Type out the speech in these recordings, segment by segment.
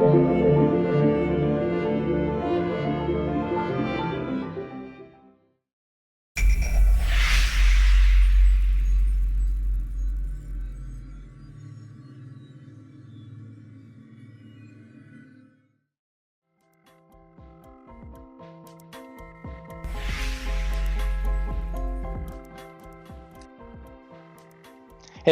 Hey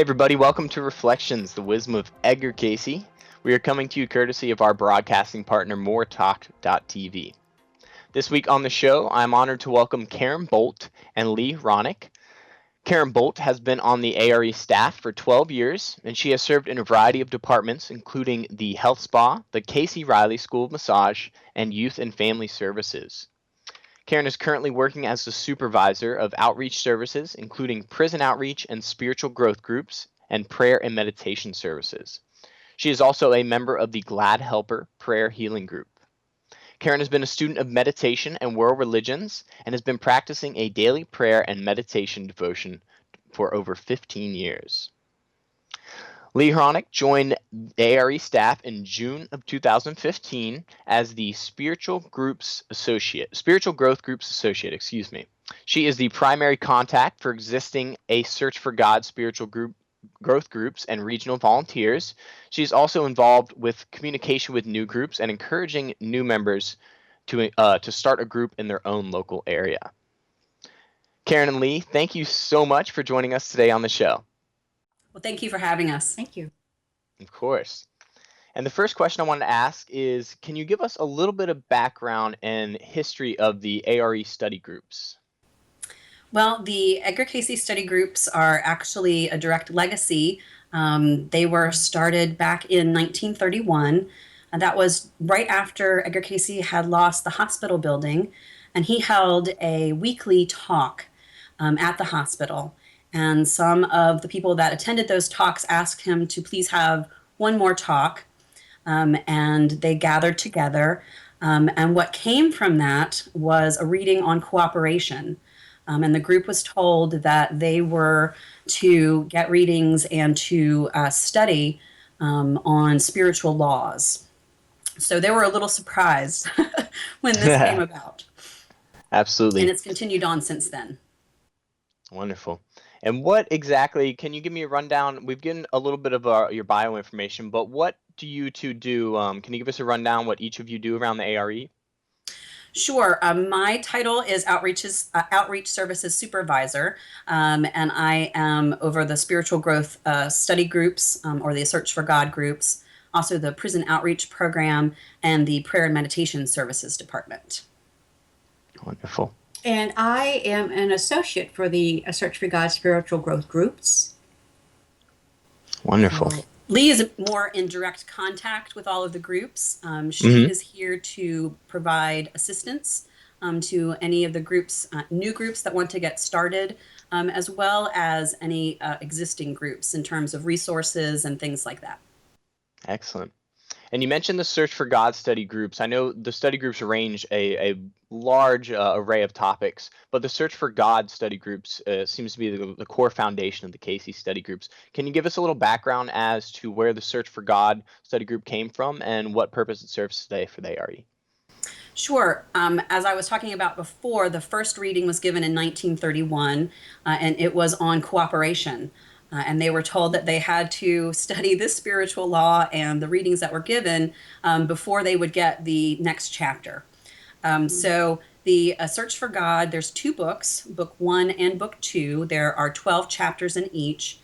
everybody, welcome to Reflections, the wisdom of Edgar Cayce. We are coming to you courtesy of our broadcasting partner, moretalk.tv. This week on the show, I'm honored to welcome Karen Boldt and Leigh Hronek. Karen Boldt has been on the A.R.E. staff for 12 years, and she has served in a variety of departments, including the Health Spa, the Cayce Reilly School of Massage, and Youth and Family Services. Karen is currently working as the supervisor of outreach services, including prison outreach and spiritual growth groups, and prayer and meditation services. She is also a member of the Glad Helper Prayer Healing Group. Karen has been a student of meditation and world religions and has been practicing a daily prayer and meditation devotion for over 15 years. Leigh Hronek joined A.R.E. staff in June of 2015 as the Spiritual Growth Groups Associate. She is the primary contact for existing A Search for God spiritual growth groups and regional volunteers. She is also involved with communication with new groups and encouraging new members to start a group in their own local area. Karen and Leigh, thank you so much for joining us today on the show. Well, thank you for having us. Thank you. Of course. And the first question I wanted to ask is, can you give us a little bit of background and history of the A.R.E. study groups? Well, the Edgar Cayce study groups are actually a direct legacy. They were started back in 1931. And that was right after Edgar Cayce had lost the hospital building, and he held a weekly talk at the hospital. And some of the people that attended those talks asked him to please have one more talk, and they gathered together. And what came from that was a reading on cooperation. And the group was told that they were to get readings and to study on spiritual laws. So they were a little surprised when this came about. Absolutely. And it's continued on since then. Wonderful. And what exactly, can you give me a rundown? We've given a little bit of your bio information, but what do you two do? Can you give us a rundown what each of you do around the A.R.E.? Sure. My title is Outreach Services Supervisor, and I am over the spiritual growth study groups, or the Search for God groups, also the prison outreach program, and the prayer and meditation services department. Wonderful. And I am an associate for the Search for God spiritual growth groups. Wonderful. Leigh is more in direct contact with all of the groups. She is here to provide assistance to any of the groups, new groups that want to get started, as well as any existing groups in terms of resources and things like that. Excellent. And you mentioned the Search for God study groups. I know the study groups range a large array of topics, but the Search for God study groups seems to be the core foundation of the Cayce study groups. Can you give us a little background as to where the Search for God study group came from and what purpose it serves today for the A.R.E.? Sure. As I was talking about before, the first reading was given in 1931, and it was on cooperation. And they were told that they had to study this spiritual law and the readings that were given before they would get the next chapter. So the Search for God, there's two books, book 1 and book 2. There are 12 chapters in each.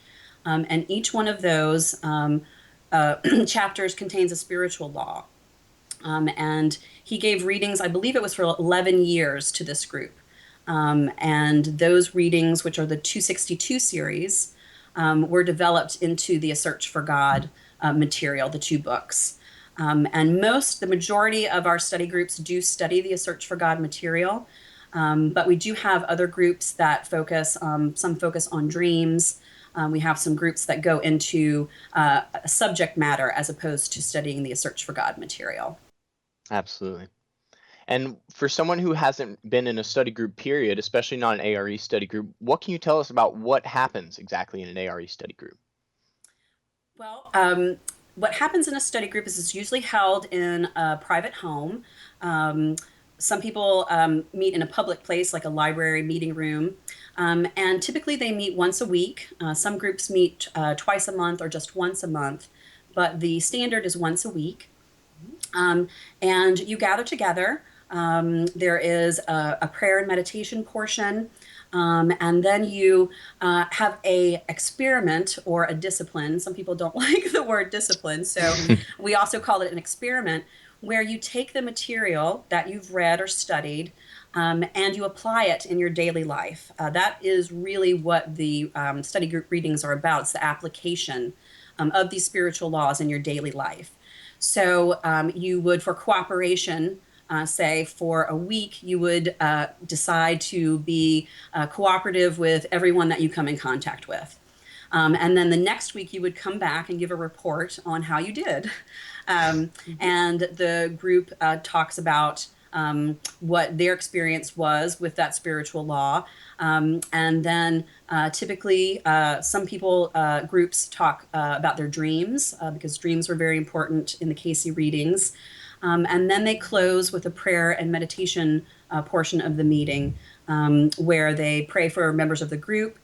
And each one of those chapters contains a spiritual law. And he gave readings, I believe it was for 11 years to this group. And those readings, which are the 262 series, were developed into the Search for God material, the two books. And the majority of our study groups do study the Search for God material, but we do have other groups that focus, some focus on dreams. We have some groups that go into subject matter as opposed to studying the Search for God material. Absolutely. And for someone who hasn't been in a study group period, especially not an A.R.E. study group, what can you tell us about what happens exactly in an A.R.E. study group? Well, what happens in a study group is it's usually held in a private home. Um, some people meet in a public place like a library meeting room. And typically they meet once a week. Some groups meet twice a month or just once a month, but the standard is once a week. And you gather together. There is a prayer and meditation portion. And then you have a experiment or a discipline. Some people don't like the word discipline, so we also call it an experiment, where you take the material that you've read or studied and you apply it in your daily life. That is really what the study group readings are about. It's the application of these spiritual laws in your daily life. So you would, for cooperation, say for a week, you would decide to be cooperative with everyone that you come in contact with. And then the next week, you would come back and give a report on how you did. And the group talks about what their experience was with that spiritual law. And then typically, some people, groups talk about their dreams because dreams were very important in the Cayce readings. And then they close with a prayer and meditation portion of the meeting where they pray for members of the group.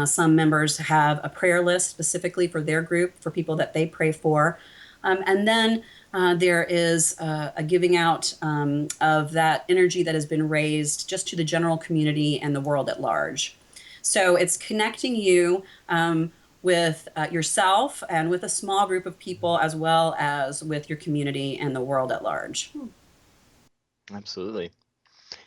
Some members have a prayer list specifically for their group, for people that they pray for. And then there is a giving out of that energy that has been raised just to the general community and the world at large. So it's connecting you with yourself and with a small group of people, as well as with your community and the world at large. Absolutely.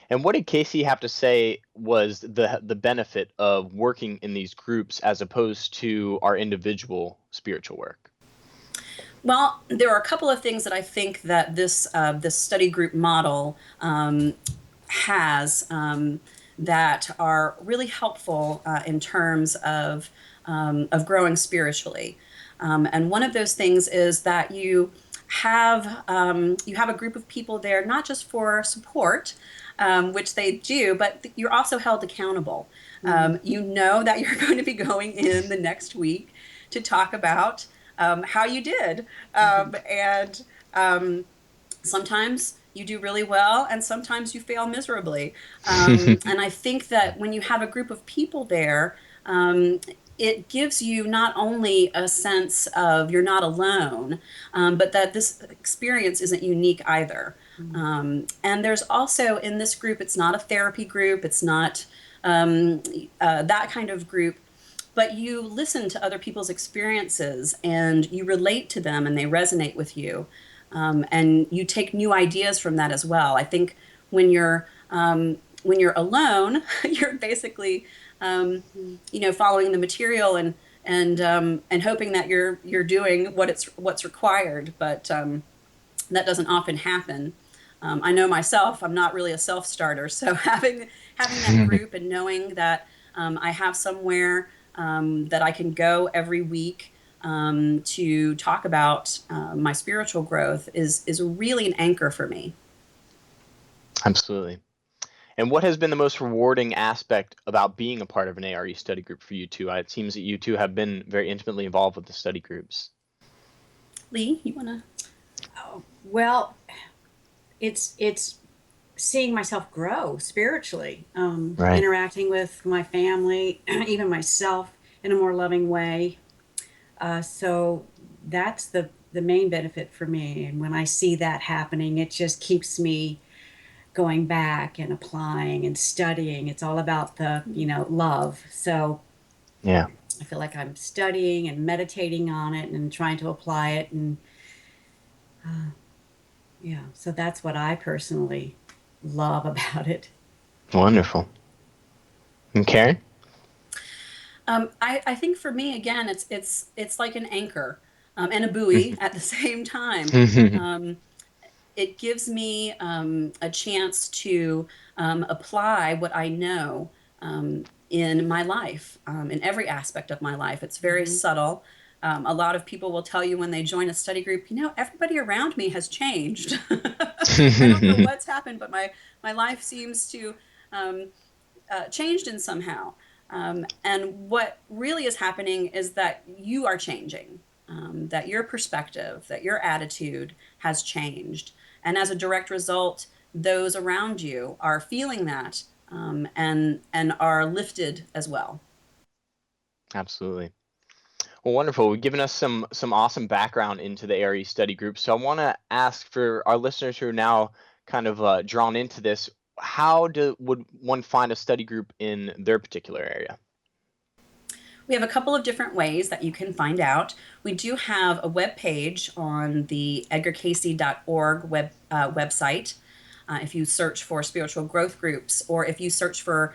And what did Cayce have to say was the benefit of working in these groups as opposed to our individual spiritual work? Well, there are a couple of things that I think that this study group model has that are really helpful in terms of growing spiritually. And one of those things is that you have a group of people there, not just for support, which they do, but you're also held accountable. You know that you're going to be going in the next week to talk about how you did. And sometimes you do really well, and sometimes you fail miserably. And I think that when you have a group of people there, it gives you not only a sense of you're not alone, but that this experience isn't unique either. And there's also in this group, it's not a therapy group, it's not that kind of group, but you listen to other people's experiences and you relate to them and they resonate with you. And you take new ideas from that as well. I think when you're alone, you're basically following the material and hoping that you're doing what's required, but that doesn't often happen. I know myself, I'm not really a self-starter, so having that group and knowing that I have somewhere that I can go every week to talk about my spiritual growth is really an anchor for me. Absolutely. And what has been the most rewarding aspect about being a part of an A.R.E. study group for you two? It seems that you two have been very intimately involved with the study groups. Leigh, you want to? Oh, well, it's seeing myself grow spiritually, Right. interacting with my family, even myself in a more loving way. So that's the main benefit for me. And when I see that happening, it just keeps me going back and applying and studying. It's all about the, love. So Yeah. I feel like I'm studying and meditating on it and trying to apply it. And yeah, so that's what I personally love about it. Wonderful. And Karen? I think for me, again, it's like an anchor and a buoy at the same time. It gives me a chance to apply what I know in my life, in every aspect of my life. It's very subtle. A lot of people will tell you when they join a study group, everybody around me has changed. I don't know what's happened, but my life seems to changed in somehow. And what really is happening is that you are changing. that your perspective, that your attitude has changed. And as a direct result, those around you are feeling that, and are lifted as well. Absolutely. Well, wonderful. We've given us some awesome background into the A.R.E study group. So I want to ask for our listeners who are now kind of drawn into this, would one find a study group in their particular area? We have a couple of different ways that you can find out. We do have a web page on the edgarcayce.org website. If you search for spiritual growth groups, or if you search for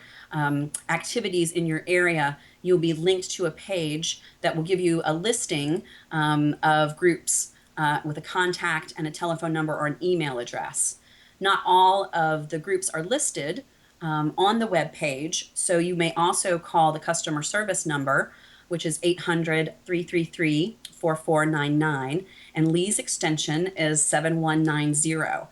activities in your area, you'll be linked to a page that will give you a listing of groups with a contact and a telephone number or an email address. Not all of the groups are listed on the web page, so you may also call the customer service number, which is 800-333-4499, and Leigh's extension is 7190.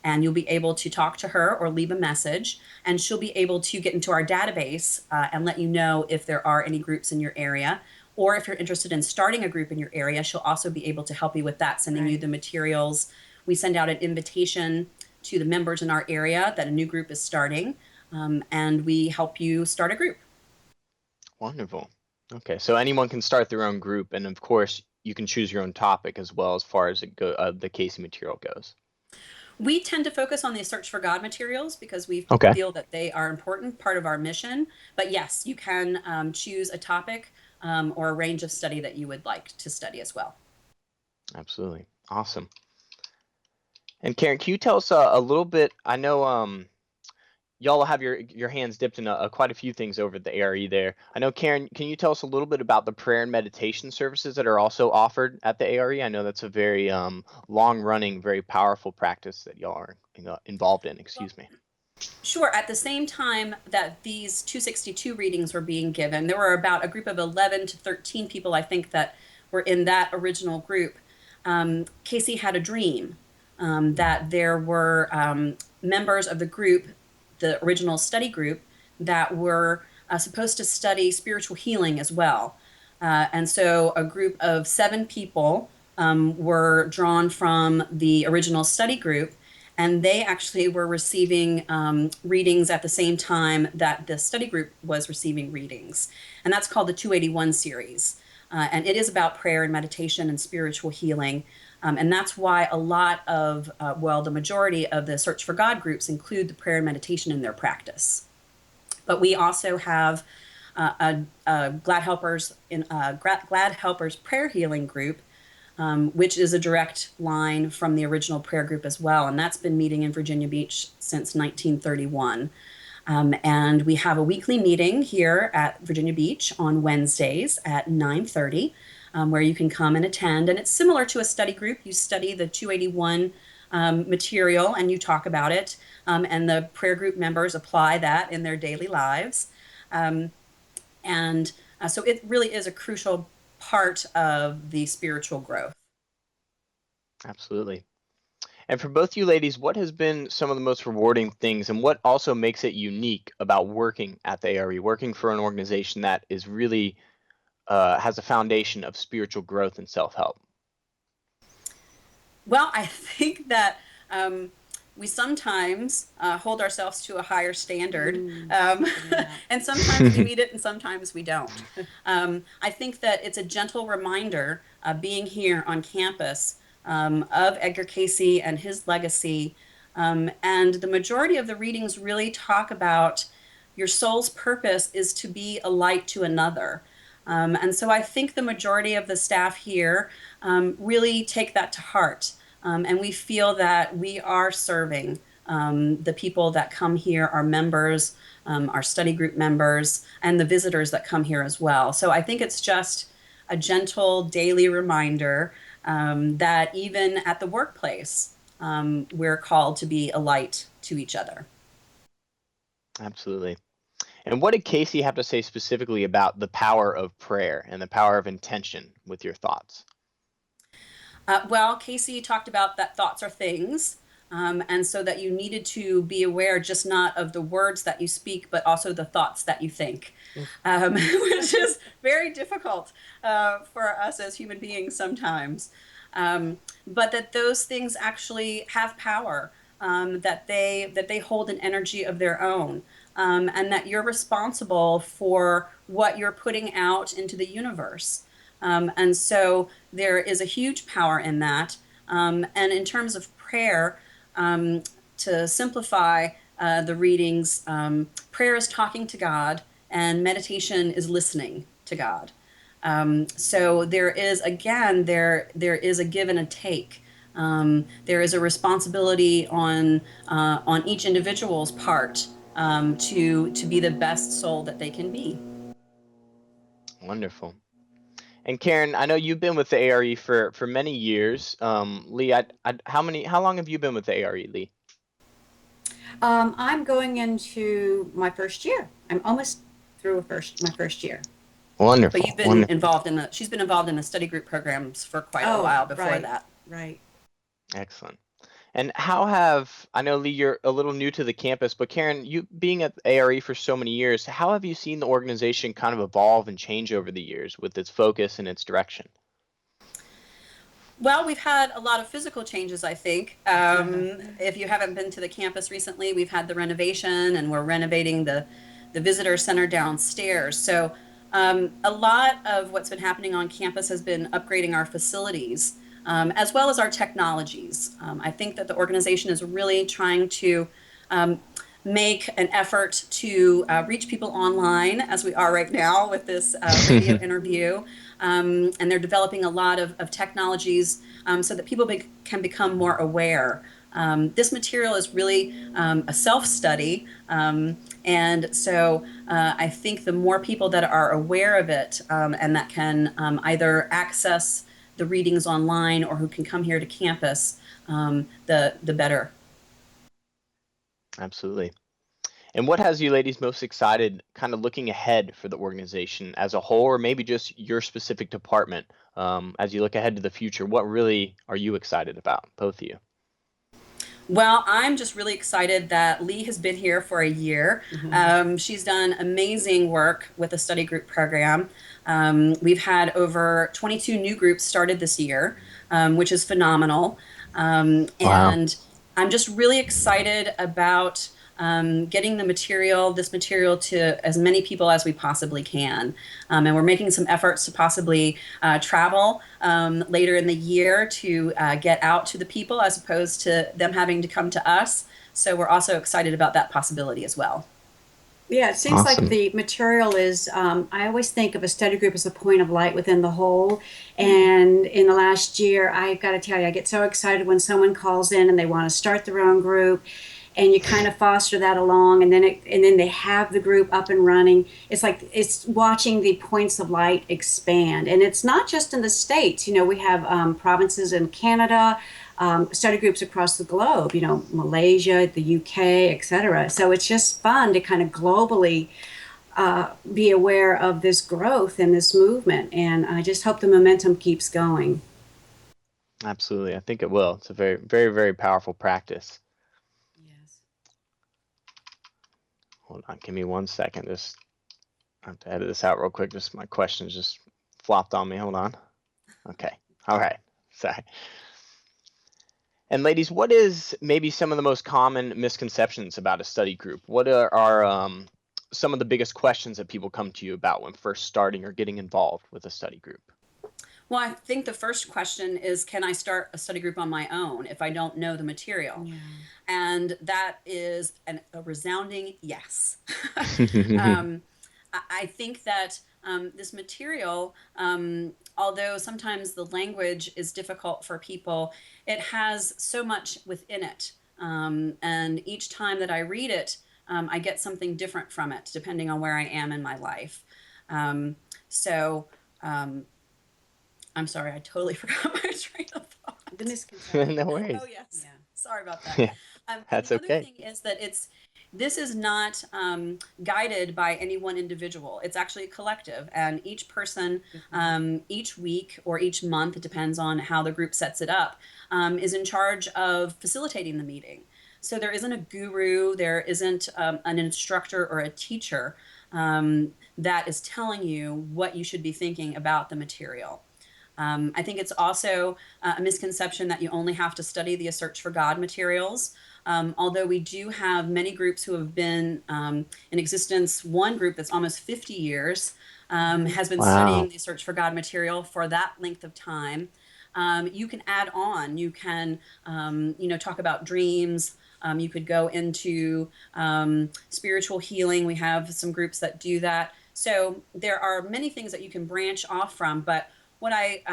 And you'll be able to talk to her or leave a message, and she'll be able to get into our database and let you know if there are any groups in your area. Or if you're interested in starting a group in your area, she'll also be able to help you with that, sending you the materials. We send out an invitation to the members in our area that a new group is starting, and we help you start a group. Wonderful. Okay, so anyone can start their own group, and of course, you can choose your own topic as well as far as the Cayce material goes. We tend to focus on the Search for God materials because we feel that they are important, part of our mission. But yes, you can choose a topic or a range of study that you would like to study as well. Absolutely. Awesome. And Karen, can you tell us a little bit? I know y'all have your hands dipped in quite a few things over at the A.R.E there. I know, Karen, can you tell us a little bit about the prayer and meditation services that are also offered at the A.R.E? I know that's a very long-running, very powerful practice that y'all are involved in. Excuse me. Sure. At the same time that these 262 readings were being given, there were about a group of 11 to 13 people, I think, that were in that original group. Cayce had a dream that there were members of the group, the original study group, that were supposed to study spiritual healing as well. And so a group of 7 people were drawn from the original study group, and they actually were receiving readings at the same time that the study group was receiving readings. And that's called the 281 series. And it is about prayer and meditation and spiritual healing. And that's why a lot of, the majority of the Search for God groups include the prayer and meditation in their practice. But we also have a Glad Helpers prayer healing group, which is a direct line from the original prayer group as well. And that's been meeting in Virginia Beach since 1931. And we have a weekly meeting here at Virginia Beach on Wednesdays at 9:30. Where you can come and attend. And it's similar to a study group. You study the 281 material and you talk about it. And the prayer group members apply that in their daily lives. So it really is a crucial part of the spiritual growth. Absolutely. And for both you ladies, what has been some of the most rewarding things, and what also makes it unique about working at the A.R.E, working for an organization that is really has a foundation of spiritual growth and self-help? Well, I think that we sometimes hold ourselves to a higher standard, and sometimes we meet it and sometimes we don't. I think that it's a gentle reminder being here on campus of Edgar Cayce and his legacy. And the majority of the readings really talk about your soul's purpose is to be a light to another. And so I think the majority of the staff here really take that to heart. And we feel that we are serving the people that come here, our members, our study group members, and the visitors that come here as well. So I think it's just a gentle daily reminder that even at the workplace, we're called to be a light to each other. Absolutely. And what did Cayce have to say specifically about the power of prayer and the power of intention with your thoughts? Cayce talked about that thoughts are things, and so that you needed to be aware just not of the words that you speak, but also the thoughts that you think, which is very difficult for us as human beings sometimes. But that those things actually have power, that they hold an energy of their own, and that you're responsible for what you're putting out into the universe. And so there is a huge power in that. And in terms of prayer, to simplify the readings, prayer is talking to God, and meditation is listening to God. So there is, again, there is a give and a take. There is a responsibility on each individual's part, to be the best soul that they can be. Wonderful. And Karen, I know you've been with the A.R.E. for many years. Leigh, how long have you been with the A.R.E., Leigh? I'm going into my first year. I'm almost through my first year. But Wonderful. you've been involved in she's been involved in the study group programs for quite a Oh, while before right, that. right. Excellent. And I know, Leigh, you're a little new to the campus, but Karen, you being at A.R.E. for so many years, how have you seen the organization kind of evolve and change over the years with its focus and its direction? Well, we've had a lot of physical changes, I think. If you haven't been to the campus recently, we've had the renovation, and we're renovating the visitor center downstairs. So a lot of what's been happening on campus has been upgrading our facilities, as well as our technologies. I think that the organization is really trying to um, make an effort to reach people online, as we are right now with this radio interview. And they're developing a lot of technologies, so that people can become more aware. This material is really a self-study, and so I think the more people that are aware of it, and that can either access the readings online or who can come here to campus, the better. Absolutely. And what has you ladies most excited kind of looking ahead for the organization as a whole, or maybe just your specific department, as you look ahead to the future? What really are you excited about, both of you? Well, I'm just really excited that Leigh has been here for a year. She's done amazing work with the study group program. We've had over 22 new groups started this year, which is phenomenal. Wow. And I'm just really excited about getting this material to as many people as we possibly can. And we're making some efforts to possibly travel later in the year to get out to the people as opposed to them having to come to us. So we're also excited about that possibility as well. Yeah, it seems like Awesome. the material is, I always think of a study group as a point of light within the whole. And in the last year, I've got to tell you, I get so excited when someone calls in and they want to start their own group, and you kind of foster that along, and then they have the group up and running. It's like it's watching the points of light expand, and it's not just in the States. We have provinces in Canada, study groups across the globe, Malaysia, the UK, etc. So it's just fun to kind of globally be aware of this growth and this movement. And I just hope the momentum keeps going. Absolutely. I think it will. It's a very, very, very powerful practice. Yes. Hold on. Give me 1 second. I have to edit this out real quick. Just my questions just flopped on me. Hold on. Okay. All right. Sorry. And ladies, what is maybe some of the most common misconceptions about a study group? What are some of the biggest questions that people come to you about when first starting or getting involved with a study group? Well, I think the first question is, can I start a study group on my own if I don't know the material? Yeah. And that is a resounding yes. um, I think that this material, although sometimes the language is difficult for people, it has so much within it. And each time that I read it, I get something different from it, depending on where I am in my life. Um, so um, I'm sorry, I totally forgot my train of The thought. misconception. No Oh worries. yes, Yeah. sorry about that. Yeah, And that's the other okay. thing is that this is not guided by any one individual. It's actually a collective, and each person, each week or each month, it depends on how the group sets it up, is in charge of facilitating the meeting. So there isn't a guru, there isn't an instructor or a teacher. that is telling you what you should be thinking about the material. I think it's also a misconception that you only have to study the A Search for God materials. Although we do have many groups who have been in existence, one group that's almost 50 years has been Wow. studying the Search for God material for that length of time. You can add on, you can, talk about dreams. You could go into spiritual healing. We have some groups that do that. So there are many things that you can branch off from, but what I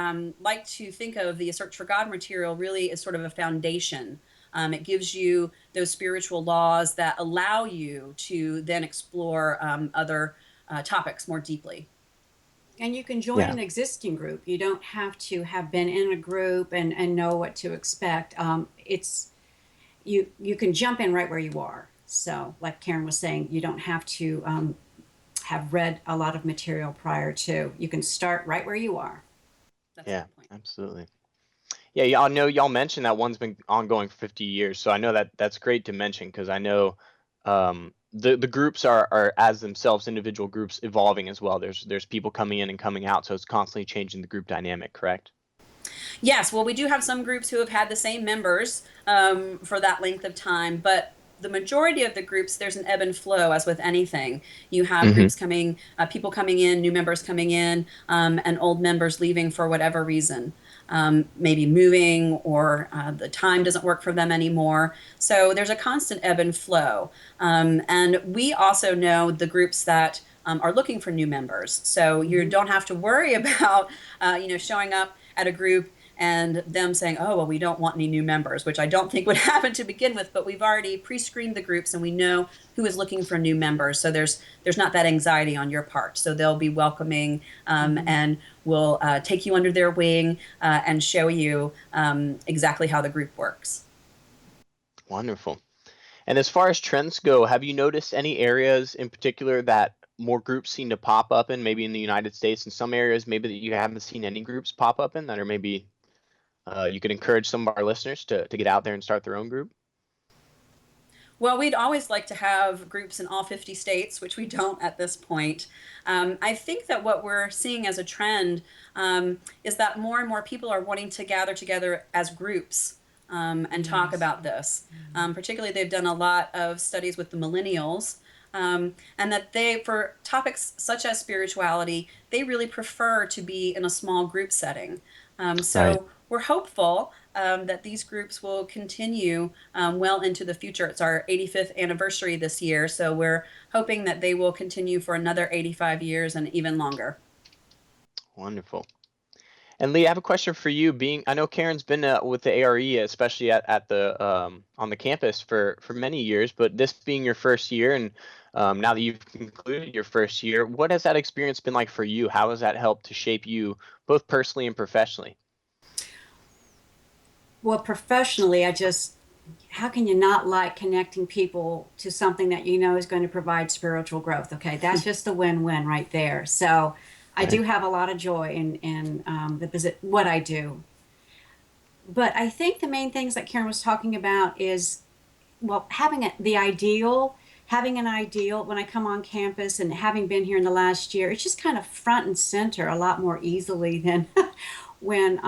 like to think of the Search for God material really is sort of a foundation. It gives you those spiritual laws that allow you to then explore other topics more deeply. And you can join Yeah. an existing group. You don't have to have been in a group and know what to expect. It's you can jump in right where you are. So, like Karen was saying, you don't have to have read a lot of material prior to. You can start right where you are. That's a Yeah, good point. absolutely. Yeah, y'all know y'all mentioned that one's been ongoing for 50 years, so I know that that's great to mention because I know the groups are as themselves individual groups evolving as well. There's people coming in and coming out, so it's constantly changing the group dynamic, correct? Yes, well, we do have some groups who have had the same members for that length of time, but the majority of the groups, there's an ebb and flow, as with anything. You have Mm-hmm. groups coming, people coming in, new members coming in, and old members leaving for whatever reason. Maybe moving or the time doesn't work for them anymore. So there's a constant ebb and flow. And we also know the groups that are looking for new members. So you Mhm. don't have to worry about, showing up at a group and them saying, oh, well, we don't want any new members, which I don't think would happen to begin with, but we've already pre-screened the groups and we know who is looking for new members. So there's not that anxiety on your part. So they'll be welcoming Mhm. and will take you under their wing and show you exactly how the group works. Wonderful. And as far as trends go, have you noticed any areas in particular that more groups seem to pop up in, maybe in the United States, and some areas maybe that you haven't seen any groups pop up in that are maybe you could encourage some of our listeners to get out there and start their own group? Well, we'd always like to have groups in all 50 states, which we don't at this point. I think that what we're seeing as a trend is that more and more people are wanting to gather together as groups and talk Yes. about this. Mhm. Particularly, they've done a lot of studies with the millennials. And that they, for topics such as spirituality, they really prefer to be in a small group setting. Right. So we're hopeful that these groups will continue well into the future. It's our 85th anniversary this year, so we're hoping that they will continue for another 85 years and even longer. Wonderful. And Leigh, I have a question for you. Being, I know Karen's been with the A.R.E, especially at the on the campus for many years, but this being your first year, and now that you've concluded your first year, what has that experience been like for you? How has that helped to shape you both personally and professionally? Well, professionally, how can you not like connecting people to something that you know is going to provide spiritual growth? Okay, that's just a win-win right there. So I Right. do have a lot of joy in the visit, what I do. But I think the main things that Karen was talking about is, well, having an ideal when I come on campus and having been here in the last year, it's just kind of front and center a lot more easily than when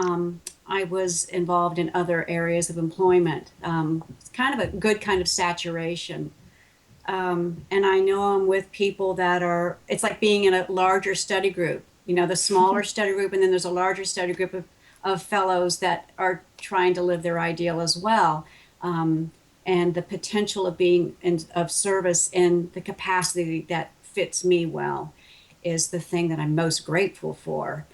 I was involved in other areas of employment. It's kind of a good kind of saturation. And I know I'm with people that are, it's like being in a larger study group, the smaller study group, and then there's a larger study group of fellows that are trying to live their ideal as well. And the potential of being of service in the capacity that fits me well is the thing that I'm most grateful for.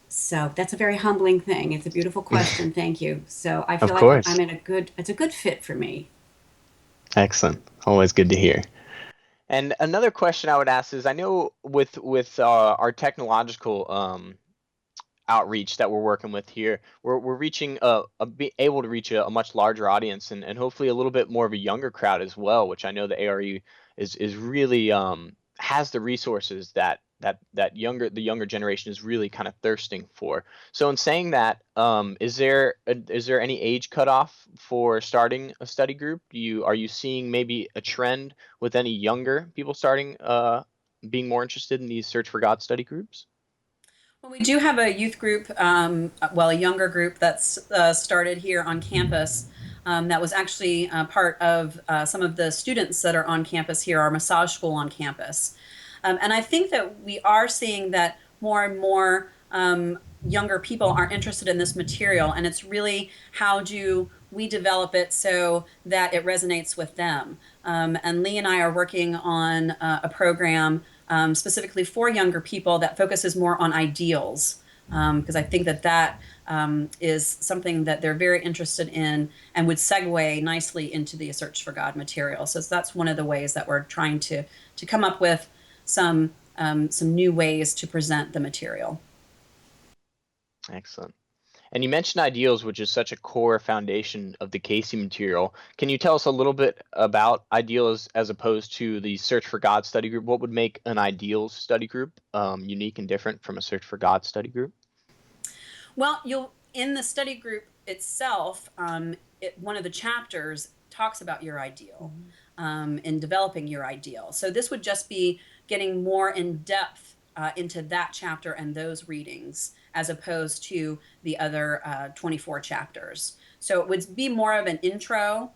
So that's a very humbling thing. It's a beautiful question. Thank you. So I Of feel like course. it's a good fit for me. Excellent. Always good to hear. And another question I would ask is, I know with our technological outreach that we're working with here, we're reaching be able to reach a much larger audience and hopefully a little bit more of a younger crowd as well, which I know the A.R.E is really has the resources that that the younger generation is really kind of thirsting for. So in saying that, is there any age cutoff for starting a study group? Are you seeing maybe a trend with any younger people starting being more interested in these Search for God study groups? Well, we do have a youth group, a younger group that's started here on campus. That was actually part of some of the students that are on campus here, our massage school on campus. And I think that we are seeing that more and more younger people are interested in this material, and it's really how do we develop it so that it resonates with them. And Leigh and I are working on a program specifically for younger people that focuses more on ideals, because I think that is something that they're very interested in and would segue nicely into the Search for God material. So that's one of the ways that we're trying to come up with some new ways to present the material. Excellent. And you mentioned ideals, which is such a core foundation of the Cayce material. Can you tell us a little bit about ideals as opposed to the Search for God study group? What would make an ideals study group unique and different from a Search for God study group? Well, in the study group itself, one of the chapters talks about your ideal, in developing your ideal. So this would just be getting more in depth into that chapter and those readings, as opposed to the other 24 chapters. So it would be more of an intro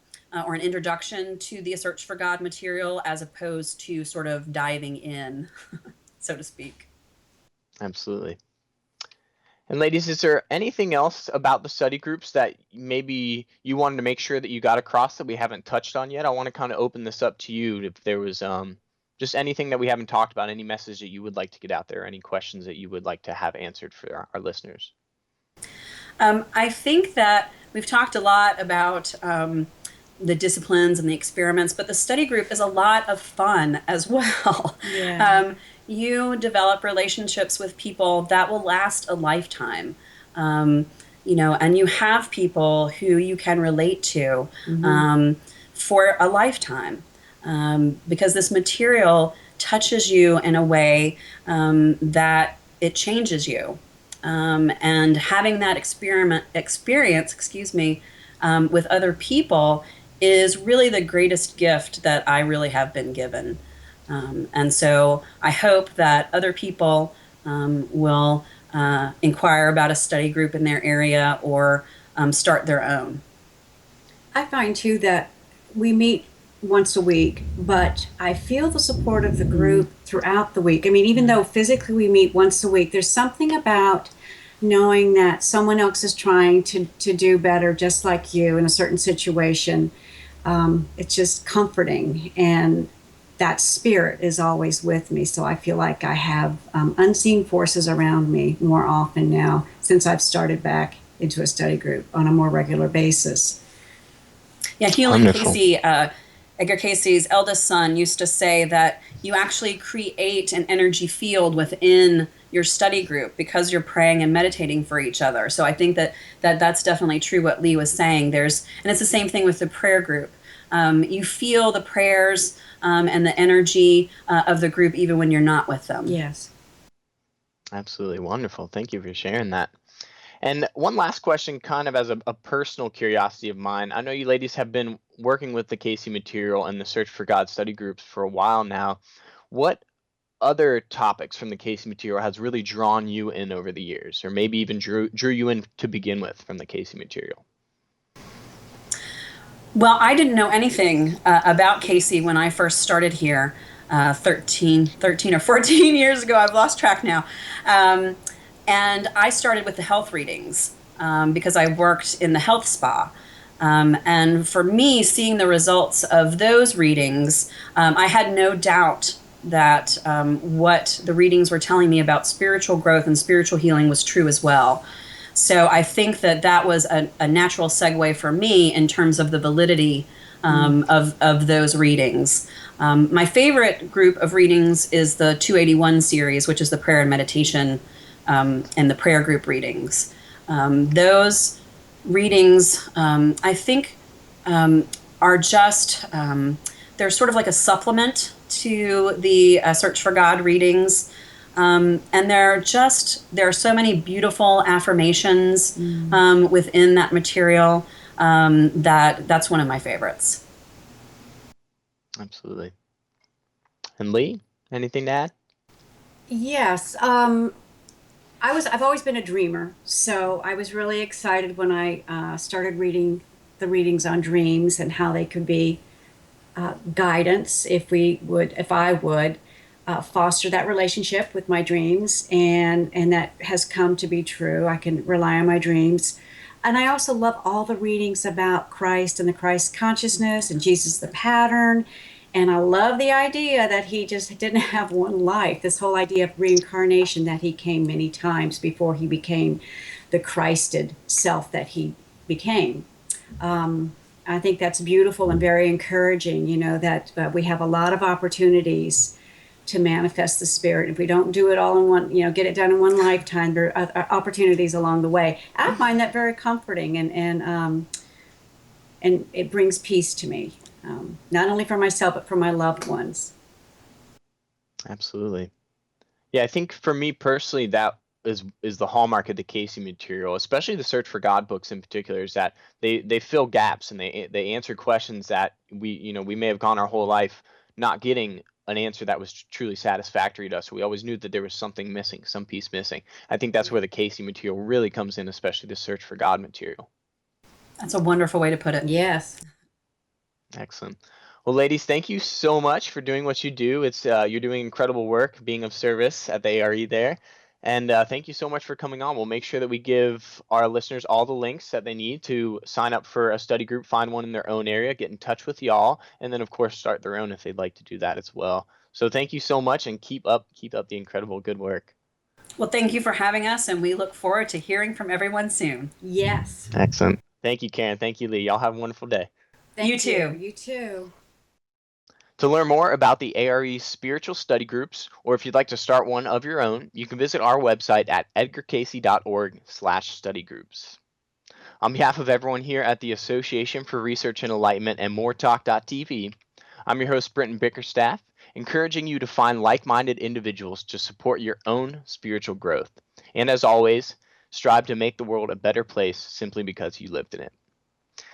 or an introduction to the Search for God material, as opposed to sort of diving in, so to speak. Absolutely. And ladies, is there anything else about the study groups that maybe you wanted to make sure that you got across that we haven't touched on yet? I want to kind of open this up to you if there was just anything that we haven't talked about, any message that you would like to get out there, any questions that you would like to have answered for our listeners. I think that we've talked a lot about the disciplines and the experiments, but the study group is a lot of fun as well. Yeah. You develop relationships with people that will last a lifetime, and you have people who you can relate to for a lifetime, because this material touches you in a way that it changes you. And having that experience, with other people is really the greatest gift that I really have been given. And so I hope that other people will inquire about a study group in their area or start their own. I find too that we meet once a week, but I feel the support of the group throughout the week. I mean, even though physically we meet once a week, there's something about knowing that someone else is trying to do better, just like you in a certain situation. It's just comforting, and that spirit is always with me. So I feel like I have unseen forces around me more often now since I've started back into a study group on a more regular basis. Yeah, Cayce, Edgar Cayce's eldest son, used to say that you actually create an energy field within your study group because you're praying and meditating for each other. So I think that's definitely true what Leigh was saying. And it's the same thing with the prayer group. You feel the prayers and the energy of the group even when you're not with them. Yes. Absolutely wonderful. Thank you for sharing that. And one last question, kind of as a personal curiosity of mine. I know you ladies have been working with the Cayce material and the Search for God study groups for a while now. What other topics from the Cayce material has really drawn you in over the years, or maybe even drew you in to begin with from the Cayce material? Well, I didn't know anything about Cayce when I first started here 13 or 14 years ago. I've lost track now. And I started with the health readings because I worked in the health spa. And for me, seeing the results of those readings, I had no doubt that what the readings were telling me about spiritual growth and spiritual healing was true as well. So I think that was a natural segue for me in terms of the validity of those readings. My favorite group of readings is the 281 series, which is the prayer and meditation and the prayer group readings. Those readings, I think, are just, they're sort of like a supplement to the Search for God readings. And there are so many beautiful affirmations within that material, that's one of my favorites. Absolutely. And Leigh, anything to add? Yes. I've always been a dreamer, so I was really excited when I started reading the readings on dreams and how they could be guidance if I would foster that relationship with my dreams, and that has come to be true. I can rely on my dreams. And I also love all the readings about Christ and the Christ consciousness and Jesus the pattern. And I love the idea that he just didn't have one life. This whole idea of reincarnation, that he came many times before he became the Christed self that he became. I think that's beautiful and very encouraging, that we have a lot of opportunities to manifest the spirit. If we don't do it all in one, get it done in one lifetime, there are opportunities along the way. I find that very comforting, and it brings peace to me, not only for myself, but for my loved ones. Absolutely. Yeah, I think for me personally, that is the hallmark of the Cayce material, especially the Search for God books in particular, is that they fill gaps and they answer questions that we may have gone our whole life not getting an answer that was truly satisfactory to us. We always knew that there was something missing, some piece missing. I think that's where the Cayce material really comes in, especially the Search for God material. That's a wonderful way to put it. Yes. Excellent. Well, ladies, thank you so much for doing what you do. It's you're doing incredible work, being of service at the A.R.E there, and thank you so much for coming on. We'll make sure that we give our listeners all the links that they need to sign up for a study group, find one in their own area, get in touch with y'all, and then of course start their own if they'd like to do that as well. So thank you so much, and keep up the incredible good work. Well, thank you for having us, and we look forward to hearing from everyone soon. Yes. Excellent. Thank you, Karen. Thank you, Leigh. Y'all have a wonderful day. You too. You too. To learn more about the A.R.E spiritual study groups, or if you'd like to start one of your own, you can visit our website at edgarcayce.org/studygroups. On behalf of everyone here at the Association for Research and Enlightenment and moretalk.tv, I'm your host, Brenton Bickerstaff, encouraging you to find like-minded individuals to support your own spiritual growth. And as always, strive to make the world a better place simply because you lived in it.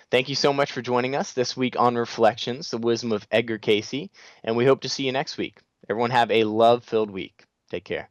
Thank you so much for joining us this week on Reflections, the Wisdom of Edgar Cayce, and we hope to see you next week. Everyone have a love-filled week. Take care.